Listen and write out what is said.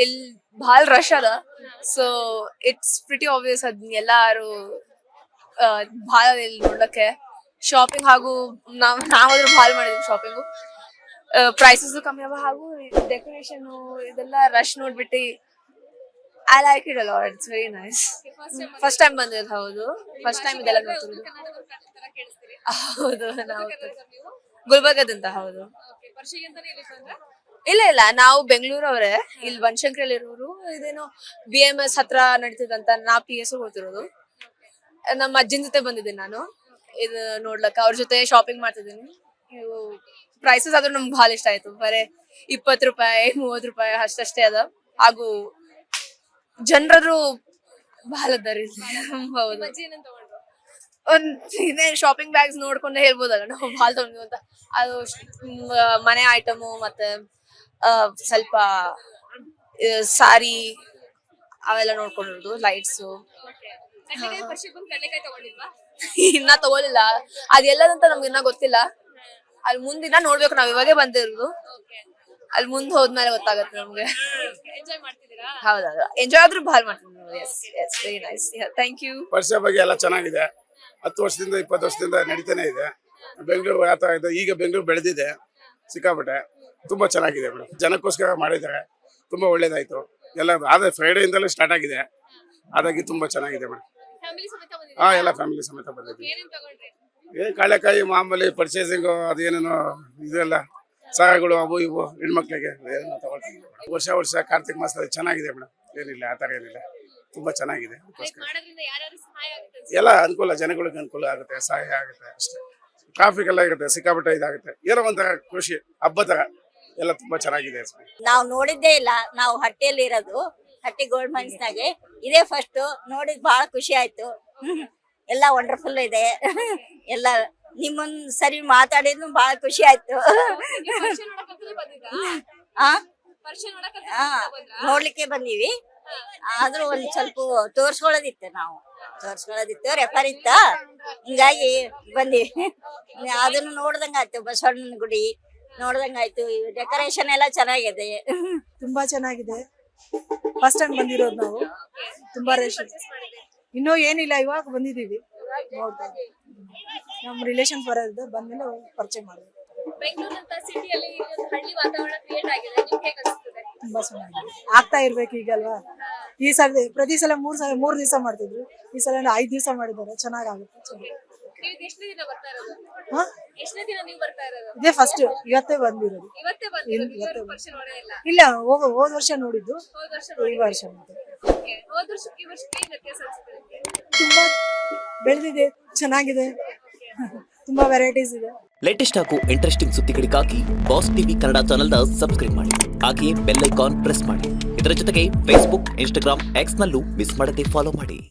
ಇಲ್ಲಿ ಭಾಳ ರಶ್ ಅದ. ಸೊ ಇಟ್ಸ್ ಪ್ರಿಟಿ ಆಬ್ವಿಯಸ್ ಅದ್ ಎಲ್ಲಾರು ಭಾಳ ಇಲ್ಲಿ ನೋಡ್ಲಕ್ಕೆ ಶಾಪಿಂಗ್ ಹಾಗೂ ನಾವಾದ್ರೂ ಭಾಳ ಮಾಡಿದ್ವಿ ಶಾಪಿಂಗು. ಪ್ರೈಸಸ್ ಕಮ್ಮಿ ಅವ ಹಾಗೂ ಡೆಕೋರೇಷನ್ ಇದೆಲ್ಲ ರಶ್ ನೋಡ್ಬಿಟ್ಟು ಐ ಲೈಕ್ ಇಟ್ ಅಲ್ಲ. It's very nice. First time ಬಂದಿರೋದು. ಹೌದು, ಫಸ್ಟ್ ಟೈಮ್ ಇದೆಲ್ಲ ನೋಡ್ತಿರೋದು. ಹೌದು, ನಾವು ಗುಲ್ಬರ್ಗದಿಂದ. ಹೌದು. ಇಲ್ಲ, ನಾವು ಬೆಂಗಳೂರವ್ರೆ. ಇಲ್ಲಿ ಬನಶಂಕರಿಯಲ್ಲಿ ಇರೋರು. ಇದೇನೋ BMS ಹತ್ರ ನಡೀತದಂತ ನಾ PS ಹೋಗ್ತಿರೋದು. ನಮ್ಮ ಅಜ್ಜಿನ ಜೊತೆ ಬಂದಿದ್ದೀನಿ ನಾನು ಇದು ನೋಡ್ಲಕ್ಕ. ಅವ್ರ ಜೊತೆ ಶಾಪಿಂಗ್ ಮಾಡ್ತಿದ್ದೀನಿ. ಇವು ಪ್ರೈಸಸ್ ಆದ್ರೂ ನಮ್ಗೆ ಭಾಳ ಇಷ್ಟ ಆಯ್ತು. ಬರೇ 20 ರೂಪಾಯಿ 30 ರೂಪಾಯಿ ಅಷ್ಟೇ ಅದ. ಹಾಗೂ ಜನರಾದ್ರು ಭಾಳ ಅದಾರಿ. ಹೌದು, ಇದೇ ಶಾಪಿಂಗ್ ಬ್ಯಾಗ್ಸ್ ನೋಡ್ಕೊಂಡೆ ಹೇಳ್ಬೋದಲ್ಲ ನಾವು ಭಾಳ ತಗೊಂಡಿವಿ ಅಂತ. ಅದು ಮನೆ ಐಟಮು ಮತ್ತೆ ಸ್ವಲ್ಪ ಸಾರಿ ಅವೆಲ್ಲ ನೋಡ್ಕೊಂಡಿರೋದು. ಲೈಟ್ಸು ಇನ್ನ ತಗೊಳಿಲ್ಲ. ಅದೆಲ್ಲದಂತ ನಮ್ಗೆ ಇನ್ನ ಗೊತ್ತಿಲ್ಲ. ಅಲ್ಲಿ ಮುಂದಿನ ನೋಡ್ಬೇಕು. ನಾವ್ ಇವಾಗೆ ಬಂದಿರೋದು. ಅಲ್ಲಿ ಮುಂದೆ ಹೋದ್ಮೇಲೆ ಗೊತ್ತಾಗತ್ತೆ ನಮ್ಗೆ. ಹೌದೌದು, ಎಂಜಾಯ್ ಆದ್ರೂ ಭಾಳ ಮಾಡ್ತೀವಿ. Very nice. Thank you. ವರ್ಷ ಬಗ್ಗೆ ಎಲ್ಲ ಚೆನ್ನಾಗಿದೆ. 10 ವರ್ಷದಿಂದ 20 ವರ್ಷದಿಂದ ನಡೀತಾನೆ ಇದೆ. ಬೆಂಗಳೂರು ಯಾವ ತರ ಇದೆ, ಈಗ ಬೆಂಗಳೂರು ಬೆಳೆದಿದೆ ಸಿಕ್ಕಾಪಟ್ಟೆ. ತುಂಬಾ ಚೆನ್ನಾಗಿದೆ ಮೇಡಮ್. ಜನಕ್ಕೋಸ್ಕರ ಮಾಡಿದ್ದಾರೆ. ತುಂಬಾ ಒಳ್ಳೇದಾಯ್ತು ಎಲ್ಲ. ಆದ್ರೆ ಫ್ರೈಡೇ ಇಂದಲೇ ಸ್ಟಾರ್ಟ್ ಆಗಿದೆ. ಹಾಗಾಗಿ ತುಂಬಾ ಚೆನ್ನಾಗಿದೆ ಮೇಡಮ್. ಎಲ್ಲ ಫ್ಯಾಮಿಲಿ ಸಮೇತ ಬಂದಿದ್ವಿ. ಏನ್ ಕಳೆಕಾಯಿ ಮಾಮೂಲಿ ಪರ್ಚೇಸಿಂಗು ಅದೇನೇನೋ ಇದೆಲ್ಲ ಸರಗಳು ಅವು ಇವು ಹೆಣ್ಮಕ್ಳಿಗೆ ಏನೋ ತಗೊಳ್ತೀವಿ. ವರ್ಷ ಕಾರ್ತಿಕ್ ಮಾಸದಲ್ಲಿ ಚೆನ್ನಾಗಿದೆ ಮೇಡಮ್. ಏನಿಲ್ಲ, ಆ ಥರ ಏನಿಲ್ಲ. ತುಂಬಾ ಚೆನ್ನಾಗಿದೆ. ಎಲ್ಲ ಅನುಕೂಲ, ಜನಗಳಿಗೆ ಅನುಕೂಲ ಆಗುತ್ತೆ, ಸಹಾಯ ಆಗುತ್ತೆ ಅಷ್ಟೇ. ಟ್ರಾಫಿಕ್ ಎಲ್ಲ ಇರುತ್ತೆ, ಸಿಕ್ಕಾಪಟ್ಟೆ ಇದಾಗುತ್ತೆ. ಏನೋ ಒಂಥರ ಖುಷಿ, ಹಬ್ಬ ತರ ಎಲ್ಲ ತುಂಬಾ ಚೆನ್ನಾಗಿದೆ. ನಾವು ನೋಡಿದ್ದೇ ಇಲ್ಲ. ನಾವು ಹಟ್ಟಿಯಲ್ಲಿ ಇರೋದು, ಹಟ್ಟಿ ಗೋಲ್ಡ್ ಮೈನ್ಸ್ನಾಗೆ. ಇದೇ ಫಸ್ಟ್ ನೋಡಿದ್ ಬಹಳ ಖುಷಿ ಆಯ್ತು. ಎಲ್ಲ ವಂಡರ್ಫುಲ್ ಇದೆ. ಎಲ್ಲ ನಿಮ್ಮನ್ ಸರಿ ಮಾತಾಡಿದ್ರು ಬಹಳ ಖುಷಿ ಆಯ್ತು. ನೋಡ್ಲಿಕ್ಕೆ ಬಂದೀವಿ. ಆದ್ರೂ ಒಂದ್ ಸ್ವಲ್ಪ ತೋರ್ಸ್ಕೊಳ್ಳೋದಿತ್ತು. ರೆಫರ್ ಇತ್ತ, ಹಿಂಗಾಗಿ ಬಂದೀವಿ. ಅದನ್ನು ನೋಡ್ದಂಗ ಆಯ್ತು. ಬಸವಣ್ಣನ ಗುಡಿ ನೋಡ್ದಂಗ ಆಯ್ತು. ಡೆಕೋರೇಷನ್ ಎಲ್ಲ ಚೆನ್ನಾಗಿದೆ, ತುಂಬಾ ಚೆನ್ನಾಗಿದೆ. ಫಸ್ಟ್ ಟೈಮ್ ಬಂದಿರೋದು ನಾವು. ತುಂಬಾ ರಶ್. ಇನ್ನೂ ಏನಿಲ್ಲ, ಇವಾಗ ಬಂದಿದೀವಿ. ನೋಡ್ತಾ ನಮ್ಮ ರಿಲೇಷನ್ ಬರೋದು, ಬಂದ್ಮೇಲೆ ಪರಿಚಯ ಮಾಡಿದ್ವಿ. ತುಂಬಾ ಚೆನ್ನಾಗಿದೆ. ಆಗ್ತಾ ಇರ್ಬೇಕು ಈಗಲ್ವಾ. ಈ ಸಲ ಪ್ರತಿ ಸಲ 3 ದಿವಸ ಮಾಡ್ತಿದ್ರು. ಈ ಸಲ 5 ದಿವಸ ಮಾಡಿದ್ದಾರೆ. ಚೆನ್ನಾಗುತ್ತೆ. ಇದೇ ಫಸ್ಟ್. ಇವತ್ತೇ ಬಂದಿರೋದು. ಇಲ್ಲ, ಹೋದ ವರ್ಷ ನೋಡಿದ್ದು. ಈ ವರ್ಷ ತುಂಬಾ ಬೆಳೆದಿದೆ, ಚೆನ್ನಾಗಿದೆ. ತುಂಬಾ ವೆರೈಟೀಸ್ ಇದೆ. ಲೇಟೆಸ್ಟ್ ಹಾಗೂ ಇಂಟ್ರೆಸ್ಟಿಂಗ್ ಸುದ್ದಿಗಳಿಗಾಗಿ ಬಾಸ್ ಟಿವಿ ಕನ್ನಡ ಚಾನೆಲ್ನ ಸಬ್ಸ್ಕ್ರೈಬ್ ಮಾಡಿ. ಹಾಗೆಯೇ ಬೆಲ್ ಐಕಾನ್ ಪ್ರೆಸ್ ಮಾಡಿ. ಇದರ ಜೊತೆಗೆ ಫೇಸ್ಬುಕ್, ಇನ್ಸ್ಟಾಗ್ರಾಮ್, X ನಲ್ಲೂ ಮಿಸ್ ಮಾಡದೆ ಫಾಲೋ ಮಾಡಿ.